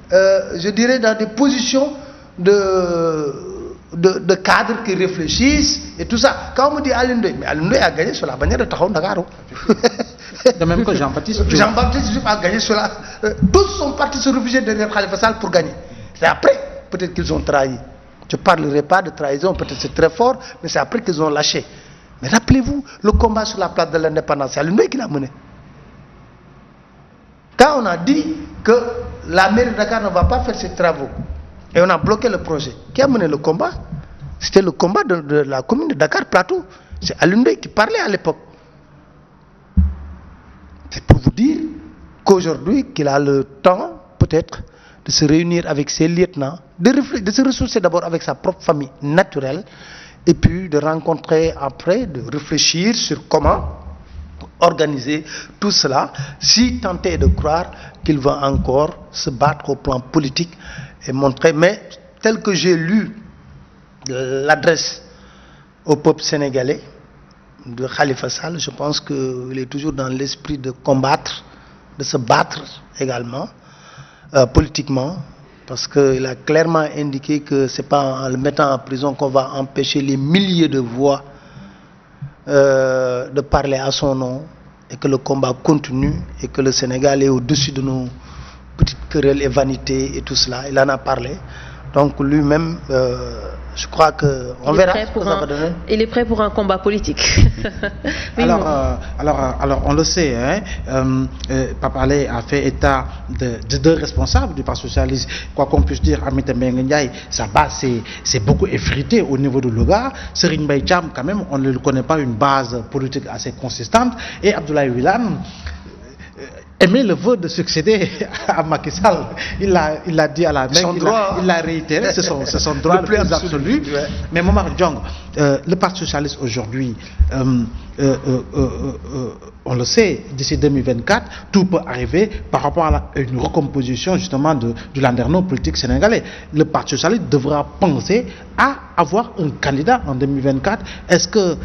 je dirais, dans des positions de cadres qui réfléchissent et tout ça. Quand on me dit Alioune Ndoye, mais Alioune Ndoye a gagné sur la bannière de Taxawu Ndakaaru. De même que Jean-Baptiste Diouf. Jean-Baptiste Diouf a gagné sur la... tous sont partis se réfugier derrière Khalifa Sall pour gagner. C'est après, peut-être qu'ils ont trahi. Je ne parlerai pas de trahison, peut-être c'est très fort, mais c'est après qu'ils ont lâché. Mais rappelez-vous, le combat sur la place de l'indépendance, c'est Alioune Ndoye qui l'a mené. Quand on a dit que la mairie de Dakar ne va pas faire ses travaux, et on a bloqué le projet, qui a mené le combat? C'était le combat de la commune de Dakar-Plateau. C'est Alioune Ndoye qui parlait à l'époque. C'est pour vous dire qu'aujourd'hui, qu'il a le temps, peut-être, de se réunir avec ses lieutenants, de se ressourcer d'abord avec sa propre famille naturelle, et puis de rencontrer après, de réfléchir sur comment organiser tout cela, si tenter de croire qu'il va encore se battre au plan politique et montrer. Mais tel que j'ai lu l'adresse au peuple sénégalais de Khalifa Sall, je pense qu'il est toujours dans l'esprit de combattre, de se battre également politiquement, parce qu'il a clairement indiqué que ce n'est pas en le mettant en prison qu'on va empêcher les milliers de voix de parler à son nom, et que le combat continue et que le Sénégal est au-dessus de nos petites querelles et vanités et tout cela. Il en a parlé. Donc lui-même, je crois qu'on verra ce que ça va donner. Il est prêt pour un combat politique. Oui, alors, on le sait, hein, Pape Alé a fait état de deux responsables du Parti socialiste. Quoi qu'on puisse dire, Aminata Mbengue Ndiaye, sa base c'est beaucoup effrité au niveau de Louga. Serigne Mbaye Thiam, quand même, on ne le connaît pas une base politique assez consistante. Et Abdoulaye Wilane aimait le vœu de succéder à Macky Sall. Il l'a dit à la Mecque, il l'a réitéré, c'est son droit le plus absolu. Ouais. Mais Momar Diong, le Parti socialiste aujourd'hui, on le sait, d'ici 2024, tout peut arriver par rapport à une recomposition justement du landerneau politique sénégalais. Le Parti socialiste devra penser à avoir un candidat en 2024. Est-ce que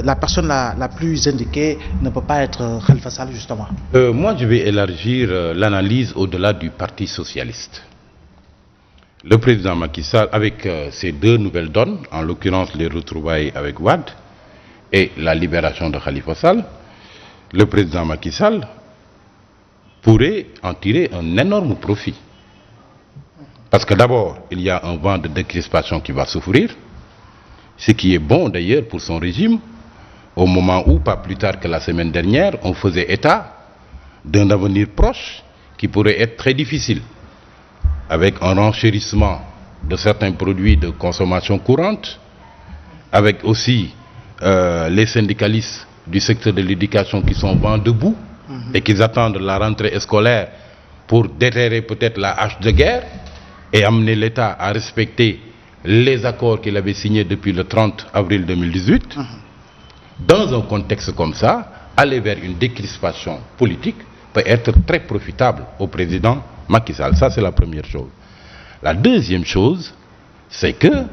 la personne la plus indiquée ne peut pas être Khalifa Sall justement? Moi, je vais élargir l'analyse au-delà du Parti socialiste. Le président Macky Sall, avec ces deux nouvelles donnes, en l'occurrence les retrouvailles avec Wade et la libération de Khalifa Sall, le président Macky Sall pourrait en tirer un énorme profit. Parce que d'abord, il y a un vent de décrispation qui va souffrir, ce qui est bon d'ailleurs pour son régime, au moment où, pas plus tard que la semaine dernière, on faisait état d'un avenir proche qui pourrait être très difficile, avec un renchérissement de certains produits de consommation courante, avec aussi les syndicalistes du secteur de l'éducation qui sont vent debout et qui attendent la rentrée scolaire pour déterrer peut-être la hache de guerre et amener l'État à respecter les accords qu'il avait signés depuis le 30 avril 2018. Dans un contexte comme ça, aller vers une décrispation politique peut être très profitable au président Macky Sall. Ça, c'est la première chose. La deuxième chose, c'est que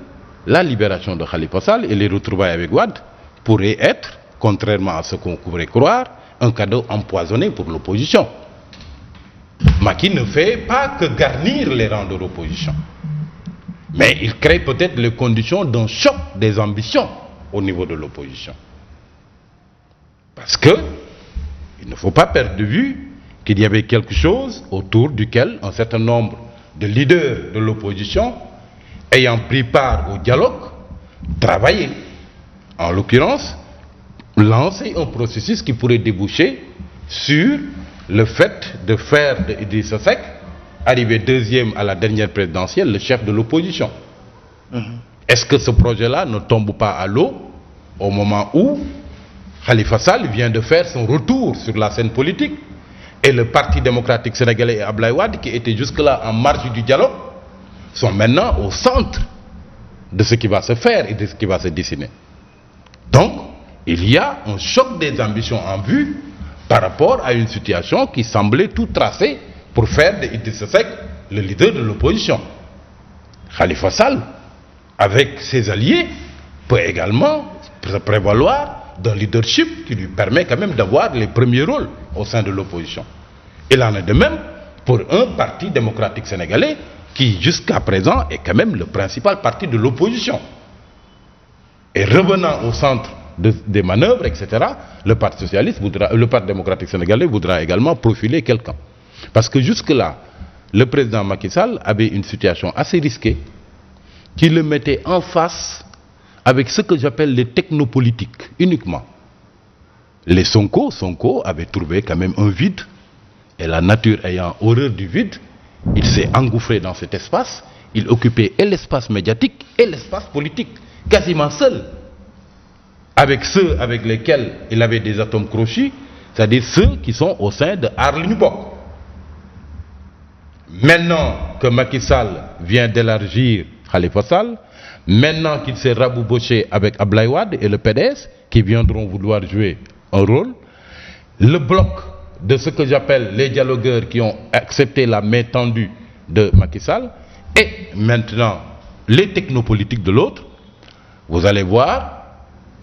la libération de Khalifa Sall et les retrouvailles avec Wade pourraient être, contrairement à ce qu'on pourrait croire, un cadeau empoisonné pour l'opposition. Macky ne fait pas que garnir les rangs de l'opposition. Mais il crée peut-être les conditions d'un choc des ambitions au niveau de l'opposition. Parce que il ne faut pas perdre de vue qu'il y avait quelque chose autour duquel un certain nombre de leaders de l'opposition, ayant pris part au dialogue, travaillaient. En l'occurrence, lancer un processus qui pourrait déboucher sur le fait de faire de Idrissa Seck arrivé deuxième à la dernière présidentielle, le chef de l'opposition. Est-ce que ce projet-là ne tombe pas à l'eau au moment où Khalifa Sall vient de faire son retour sur la scène politique et le Parti démocratique sénégalais et Abdoulaye Wade, qui étaient jusque-là en marge du dialogue, sont maintenant au centre de ce qui va se faire et de ce qui va se dessiner. Donc, il y a un choc des ambitions en vue par rapport à une situation qui semblait tout tracée pour faire de Idrissa Seck le leader de l'opposition. Khalifa Sall, avec ses alliés, peut également se prévaloir d'un leadership qui lui permet quand même d'avoir les premiers rôles au sein de l'opposition. Il en est de même pour un parti démocratique sénégalais qui, jusqu'à présent, est quand même le principal parti de l'opposition. Et revenant au centre des manœuvres, etc., le Parti démocratique sénégalais voudra également profiler quelqu'un. Parce que jusque-là, le président Macky Sall avait une situation assez risquée qui le mettait en face avec ce que j'appelle les technopolitiques uniquement. Les Sonko avaient trouvé quand même un vide, et la nature ayant horreur du vide, il s'est engouffré dans cet espace, il occupait et l'espace médiatique et l'espace politique, quasiment seul, avec ceux avec lesquels il avait des atomes crochus, c'est-à-dire ceux qui sont au sein de Aar Li Ñu Bokk. Maintenant que Macky Sall vient d'élargir Khalifa Sall, maintenant qu'il s'est raboboché avec Abdoulaye Wade et le PDS, qui viendront vouloir jouer un rôle, le bloc de ce que j'appelle les dialogueurs qui ont accepté la main tendue de Macky Sall, et maintenant les technopolitiques de l'autre, vous allez voir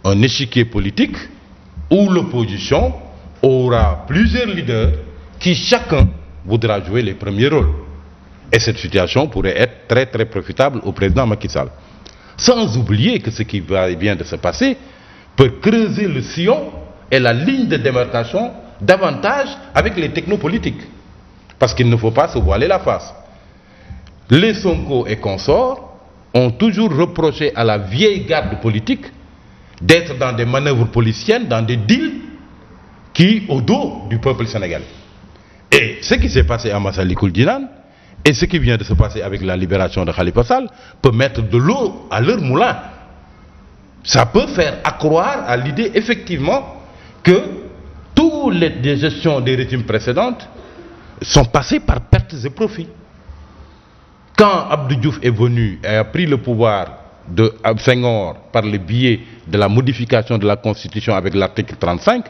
un échiquier politique où l'opposition aura plusieurs leaders qui chacun voudra jouer les premiers rôles. Et cette situation pourrait être très très profitable au président Macky Sall. Sans oublier que ce qui vient de se passer peut creuser le sillon et la ligne de démarcation davantage avec les technopolitiques. Parce qu'il ne faut pas se voiler la face. Les Sonko et consorts ont toujours reproché à la vieille garde politique d'être dans des manœuvres policières, dans des deals qui au dos du peuple sénégalais. Et ce qui s'est passé à Massalikul Jinane et ce qui vient de se passer avec la libération de Khalifa Sall peut mettre de l'eau à leur moulin. Ça peut faire accroire à l'idée effectivement que toutes les gestions des régimes précédentes sont passées par pertes et profits. Quand Abdou Diouf est venu et a pris le pouvoir de Senghor par le biais de la modification de la Constitution avec l'article 35,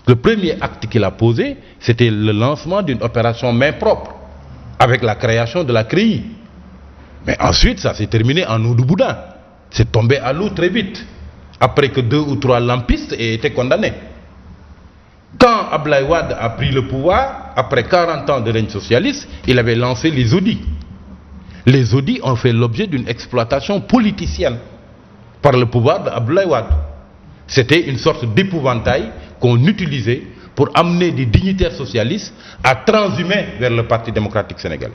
le premier acte qu'il a posé, c'était le lancement d'une opération main propre, avec la création de la CREI. Mais ensuite, ça s'est terminé en eau de boudin. C'est tombé à l'eau très vite, après que 2 ou 3 lampistes aient été condamnés. Quand Abdoulaye Wade a pris le pouvoir, après 40 ans de règne socialiste, il avait lancé les audits. Les audits ont fait l'objet d'une exploitation politicienne par le pouvoir d'Abdoulaye Wade. C'était une sorte d'épouvantail qu'on utilisait pour amener des dignitaires socialistes à transhumer vers le Parti démocratique sénégalais.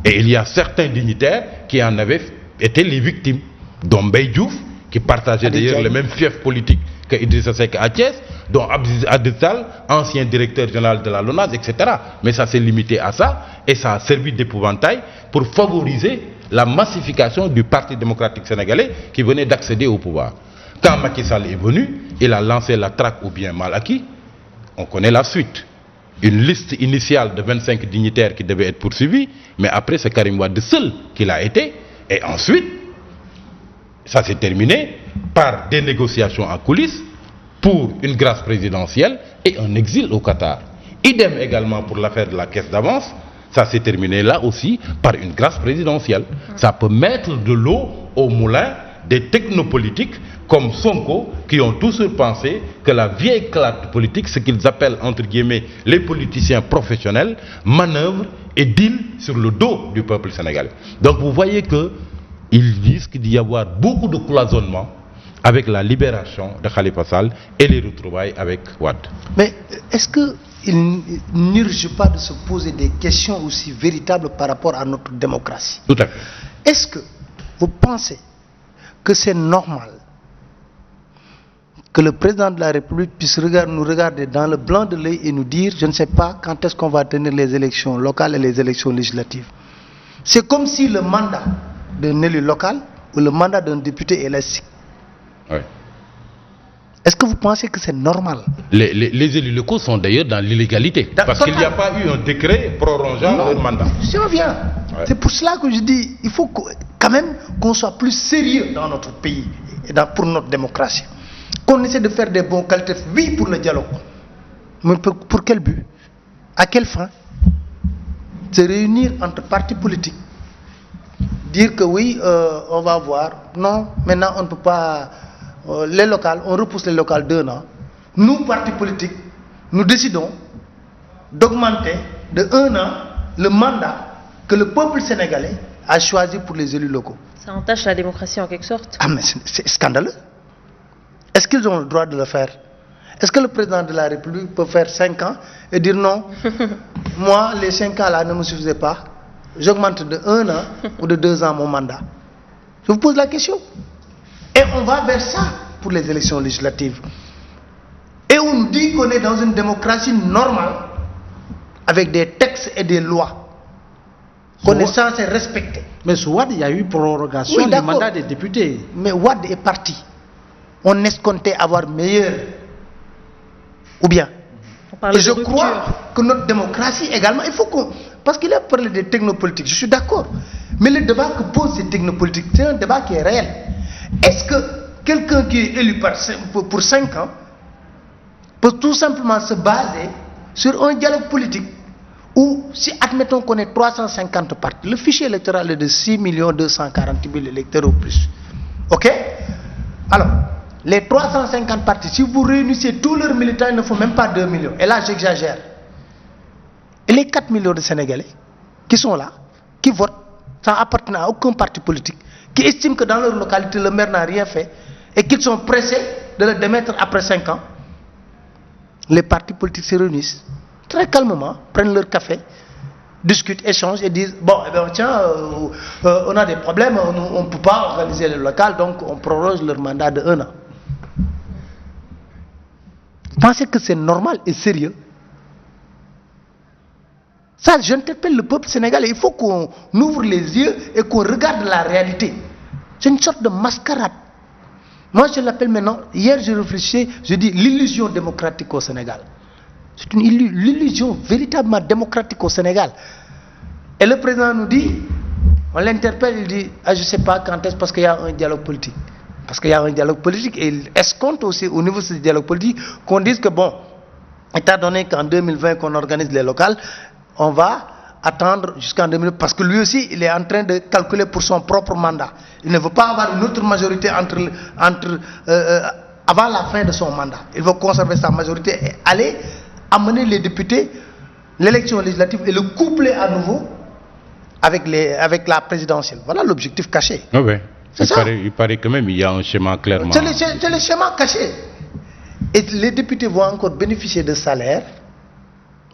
Et il y a certains dignitaires qui en avaient été les victimes, dont Mbaye Diouf, qui partageait d'ailleurs le même fief politique que Idrissa Seck à Thiès, dont Abdou Sall, ancien directeur général de la LONASE, etc. Mais ça s'est limité à ça, et ça a servi d'épouvantail pour favoriser la massification du Parti démocratique sénégalais qui venait d'accéder au pouvoir. Quand Macky Sall est venu, il a lancé la traque au bien mal acquis. On connaît la suite. Une liste initiale de 25 dignitaires qui devaient être poursuivis, mais après c'est Karim Wade seul qui l'a été, et ensuite, ça s'est terminé par des négociations en coulisses pour une grâce présidentielle et un exil au Qatar. Idem également pour l'affaire de la caisse d'avance, ça s'est terminé là aussi par une grâce présidentielle. Ça peut mettre de l'eau au moulin des technopolitiques comme Sonko, qui ont toujours pensé que la vieille classe politique, ce qu'ils appellent entre guillemets les politiciens professionnels, manœuvrent et deal sur le dos du peuple sénégalais. Donc vous voyez qu'il risque d'y avoir beaucoup de cloisonnement avec la libération de Khalifa Sall et les retrouvailles avec Wade. Mais est-ce qu'il n'urge pas de se poser des questions aussi véritables par rapport à notre démocratie? Tout à fait. Est-ce que vous pensez que c'est normal que le président de la République puisse nous regarder dans le blanc de l'œil et nous dire, je ne sais pas quand est-ce qu'on va tenir les élections locales et les élections législatives? C'est comme si le mandat d'un élu local ou le mandat d'un député est élastique. Ouais. Est-ce que vous pensez que c'est normal? Les élus locaux sont d'ailleurs dans l'illégalité. Parce qu'il n'y a pas eu un décret prolongeant leur mandat. Si on vient. Ouais. C'est pour cela que je dis il faut quand même qu'on soit plus sérieux dans notre pays et pour notre démocratie. Qu'on essaie de faire des bons qualitatifs, oui, pour le dialogue. Mais pour quel but? À quelle fin? Se réunir entre partis politiques. Dire que oui, on va voir. Non, maintenant on ne peut pas. Les locales, on repousse les locales d'1 an. Nous, partis politiques, nous décidons d'augmenter de 1 an le mandat que le peuple sénégalais a choisi pour les élus locaux. Ça entache la démocratie en quelque sorte. Ah mais c'est scandaleux. Est-ce qu'ils ont le droit de le faire? Est-ce que le président de la République peut faire 5 ans et dire non, moi les 5 ans là ne me suffisaient pas, j'augmente de 1 an ou de 2 ans mon mandat? Je vous pose la question. Et on va vers ça pour les élections législatives. Et on nous dit qu'on est dans une démocratie normale, avec des textes et des lois, qu'on est censé respecter. Mais sous Wade, il y a eu prorogation du mandat des députés. Mais Wade est parti. On escomptait avoir meilleur. Ou bien. Et je crois que notre démocratie également, il faut qu'on... Parce qu'il a parlé des technopolitiques, je suis d'accord. Mais le débat que posent ces technopolitiques, c'est un débat qui est réel. Est-ce que quelqu'un qui est élu pour 5 ans peut tout simplement se baser sur un dialogue politique où, si admettons qu'on ait 350 partis, le fichier électoral est de 6 240 000 électeurs au plus. Ok? Alors, les 350 partis, si vous réunissez tous leurs militants, il ne faut même pas 2 millions. Et là, j'exagère. Et les 4 millions de Sénégalais qui sont là, qui votent sans appartenir à aucun parti politique, qui estiment que dans leur localité, le maire n'a rien fait et qu'ils sont pressés de le démettre après 5 ans, les partis politiques se réunissent très calmement, prennent leur café, discutent, échangent et disent bon, eh bien, tiens, on a des problèmes, on ne peut pas organiser le local, donc on proroge leur mandat de 1 an. Vous pensez que c'est normal et sérieux? Ça, j'interpelle le peuple sénégalais. Il faut qu'on ouvre les yeux et qu'on regarde la réalité. C'est une sorte de mascarade. Moi, je l'appelle maintenant, hier je réfléchissais, je dis l'illusion démocratique au Sénégal. C'est l'illusion véritablement démocratique au Sénégal. Et le président nous dit, on l'interpelle, il dit, ah, je ne sais pas quand est-ce, parce qu'il y a un dialogue politique. Parce qu'il y a un dialogue politique et il escompte aussi au niveau de ce dialogue politique qu'on dise que bon, étant donné qu'en 2020 qu'on organise les locales, on va attendre jusqu'en 2020 parce que lui aussi il est en train de calculer pour son propre mandat. Il ne veut pas avoir une autre majorité avant la fin de son mandat. Il veut conserver sa majorité et aller amener les députés, l'élection législative et le coupler à nouveau avec la présidentielle. Voilà l'objectif caché. Ah oui. C'est il paraît quand même il y a un schéma clairement. C'est le schéma caché. Et les députés vont encore bénéficier de salaires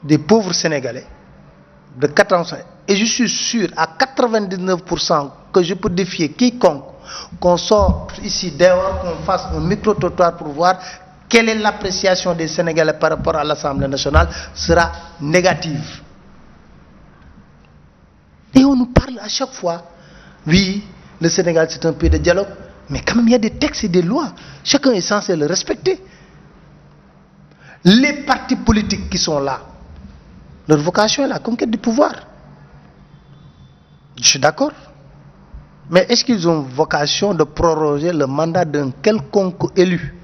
des pauvres Sénégalais de 4 ans. Et je suis sûr à 99% que je peux défier quiconque qu'on sorte ici dehors, qu'on fasse un micro-trottoir pour voir quelle est l'appréciation des Sénégalais par rapport à l'Assemblée nationale sera négative. Et on nous parle à chaque fois, oui, le Sénégal c'est un pays de dialogue, mais quand même il y a des textes et des lois. Chacun est censé le respecter. Les partis politiques qui sont là, leur vocation est la conquête du pouvoir. Je suis d'accord. Mais est-ce qu'ils ont vocation de proroger le mandat d'un quelconque élu?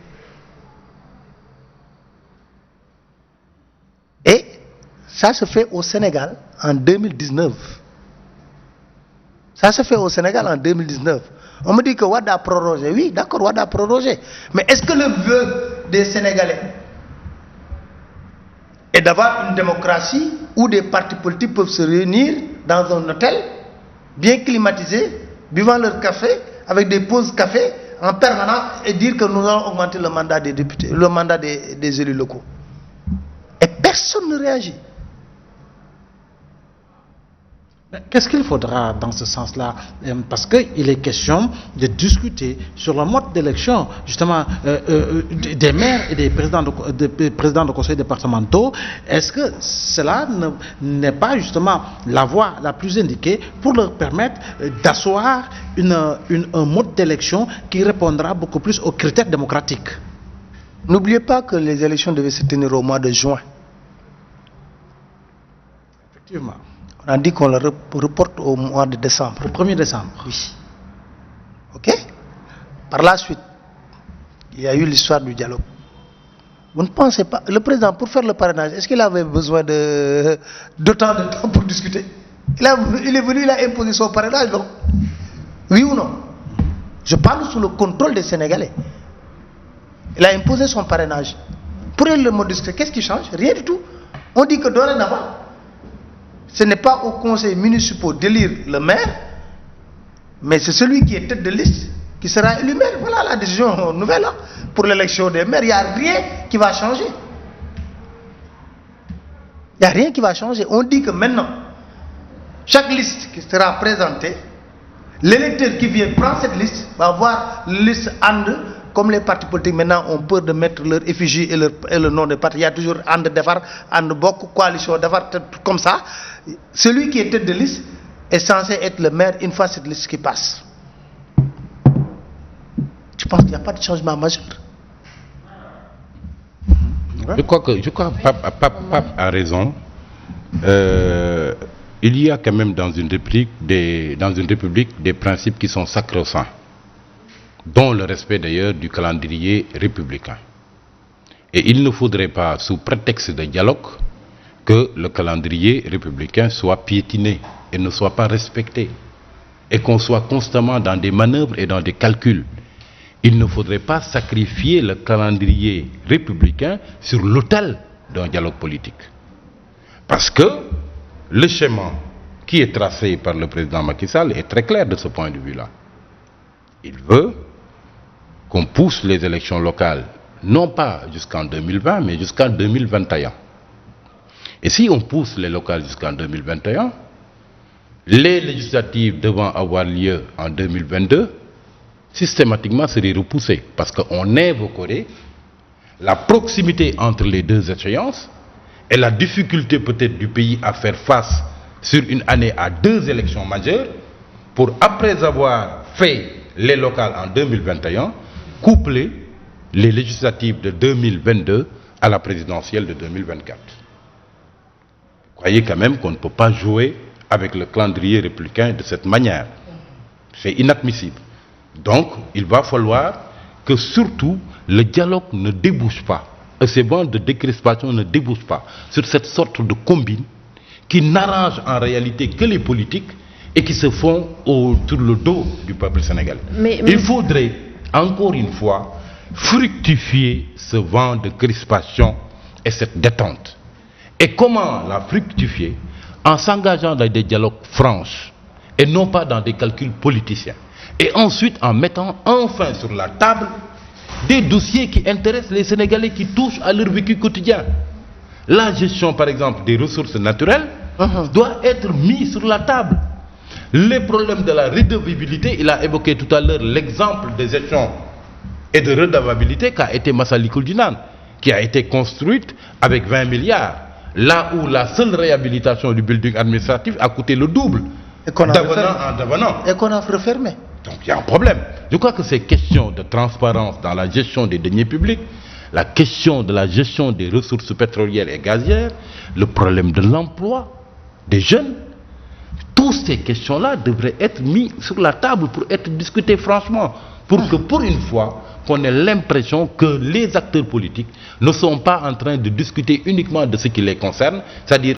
Et ça se fait au Sénégal en 2019. Ça se fait au Sénégal en 2019. On me dit que Wade a prorogé. Oui, d'accord, Wade a prorogé. Mais est-ce que le vœu des Sénégalais est d'avoir une démocratie où des partis politiques peuvent se réunir dans un hôtel bien climatisé, buvant leur café, avec des pauses café en permanence et dire que nous allons augmenter le mandat des députés, le mandat des élus locaux? Et personne ne réagit. Qu'est-ce qu'il faudra dans ce sens-là? Parce qu'il est question de discuter sur le mode d'élection, justement, des maires et des présidents de conseils départementaux. Est-ce que cela n'est pas justement la voie la plus indiquée pour leur permettre d'asseoir un mode d'élection qui répondra beaucoup plus aux critères démocratiques? N'oubliez pas que les élections devaient se tenir au mois de juin. Effectivement. On a dit qu'on le reporte au mois de décembre. Le 1er décembre. Oui. OK? Par la suite, il y a eu l'histoire du dialogue. Vous ne pensez pas, le président, pour faire le parrainage, est-ce qu'il avait besoin d'autant de temps pour discuter? Il est venu, il a imposé son parrainage, non? Oui ou non? Je parle sous le contrôle des Sénégalais. Il a imposé son parrainage. Pour le mode discuter, qu'est-ce qui change? Rien du tout. On dit que dorénavant, ce n'est pas au conseil municipal d'élire le maire, mais c'est celui qui est tête de liste qui sera élu maire. Voilà la décision nouvelle hein. Pour l'élection des maires. Il n'y a rien qui va changer. Il n'y a rien qui va changer. On dit que maintenant, chaque liste qui sera présentée, l'électeur qui vient prendre cette liste va voir la liste AND. Comme les partis politiques maintenant ont peur de mettre leur effigie et le nom des partis, il y a toujours AND Defar, AND Bokk, coalition Defar, comme ça. Celui qui est tête de liste est censé être le maire une fois cette liste qui passe. Je pense qu'il n'y a pas de changement majeur. Je crois que Pape a raison. Il y a quand même dans une république des principes qui sont sacro-saints, dont le respect d'ailleurs du calendrier républicain. Et il ne faudrait pas, sous prétexte de dialogue, que le calendrier républicain soit piétiné et ne soit pas respecté, et qu'on soit constamment dans des manœuvres et dans des calculs. Il ne faudrait pas sacrifier le calendrier républicain sur l'autel d'un dialogue politique. Parce que le schéma qui est tracé par le président Macky Sall est très clair de ce point de vue-là. Il veut qu'on pousse les élections locales, non pas jusqu'en 2020, mais jusqu'en 2021. Et si on pousse les locales jusqu'en 2021, les législatives devant avoir lieu en 2022, systématiquement seraient repoussées, parce qu'on invoquerait la proximité entre les deux échéances et la difficulté peut-être du pays à faire face sur une année à deux élections majeures, pour après avoir fait les locales en 2021, coupler les législatives de 2022 à la présidentielle de 2024. Vous croyez quand même qu'on ne peut pas jouer avec le calendrier républicain de cette manière. C'est inadmissible. Donc, il va falloir que surtout le dialogue ne débouche pas, et ces bancs de décrispation ne débouchent pas sur cette sorte de combine qui n'arrange en réalité que les politiques et qui se font sur le dos du peuple sénégalais. Il faudrait, encore une fois, fructifier ce vent de crispation et cette détente. Et comment la fructifier? En s'engageant dans des dialogues francs et non pas dans des calculs politiciens. Et ensuite en mettant enfin sur la table des dossiers qui intéressent les Sénégalais, qui touchent à leur vécu quotidien. La gestion, par exemple, des ressources naturelles doit être mise sur la table. Les problèmes de la redevabilité, il a évoqué tout à l'heure l'exemple des gestions et de redevabilité qu'a été Massalikul Jinan, qui a été construite avec 20 milliards, là où la seule réhabilitation du building administratif a coûté le double, d'avenant en devenant. Et qu'on a refermé. Donc il y a un problème. Je crois que ces questions de transparence dans la gestion des deniers publics, la question de la gestion des ressources pétrolières et gazières, le problème de l'emploi des jeunes, toutes ces questions-là devraient être mises sur la table pour être discutées franchement, pour que pour une fois, qu'on ait l'impression que les acteurs politiques ne sont pas en train de discuter uniquement de ce qui les concerne, c'est-à-dire